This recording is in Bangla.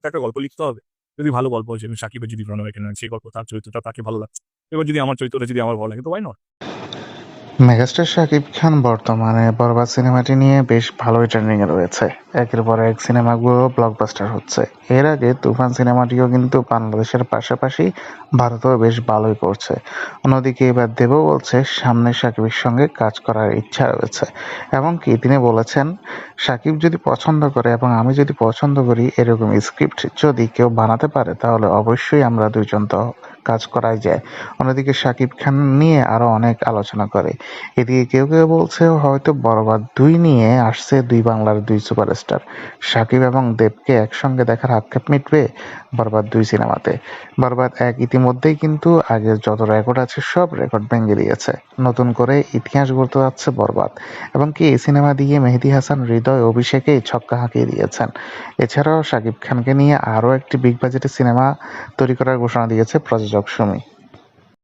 একটা গল্প লিখতে হবে। যদি ভালো গল্প হয়, সেখানে সাকিবের যদি প্রণয় এখানে সেই গল্প, তার চরিত্রটা তাকে ভালো লাগছে। এবার যদি আমার চরিত্রটা যদি আমার ভালো লাগে, তো why not? Megastar Shakib Khan বর্তমানে বরবাদ সিনেমাটি নিয়ে বেশ ভালোই ট্রেন্ডিং এ রয়েছে। একের পর এক সিনেমাগুলো ব্লকবাস্টার হচ্ছে। এর আগে তুফান সিনেমাটিও কিন্তু বাংলাদেশের পাশাপাশি ভারতেও বেশ ভালোই করছে। অন্যদিকে এবার দেবও বলছে সামনে শাকিবের সঙ্গে কাজ করার ইচ্ছা রয়েছে। এমনকি তিনি বলেছেন, শাকিব যদি পছন্দ করে এবং আমি যদি পছন্দ করি এরকম স্ক্রিপ্ট যদি কেউ বানাতে পারে তাহলে অবশ্যই আমরা দুইজন তো কাজ করাই যায়। অন্যদিকে শাকিব খান নিয়ে আরো অনেক আলোচনা করে। এদিকে কেউ কেউ বলছে হয়তো বরবাদ ২ নিয়ে আসছে দুই বাংলার দুই সুপারস্টার শাকিব এবং দেবকে একসঙ্গে দেখার আক্ষেপ মিটবে বরবাদ ২ সিনেমাতে। বরবাদ ১ ইতিমধ্যেই কিন্তু আগের যত রেকর্ড আছে সব রেকর্ড ভেঙে দিয়েছে। নতুন করে ইতিহাস গড়তে যাচ্ছে বরবাদ। এবং কি এই সিনেমা দিয়ে মেহেদী হাসান হৃদয় অভিষেকেই ছক্কা হাঁকিয়ে দিয়েছেন। এছাড়াও শাকিব খানকে নিয়ে আরও একটি বিগ বাজেটের সিনেমা তৈরি করার ঘোষণা দিয়েছে প্রযোজক সুমি।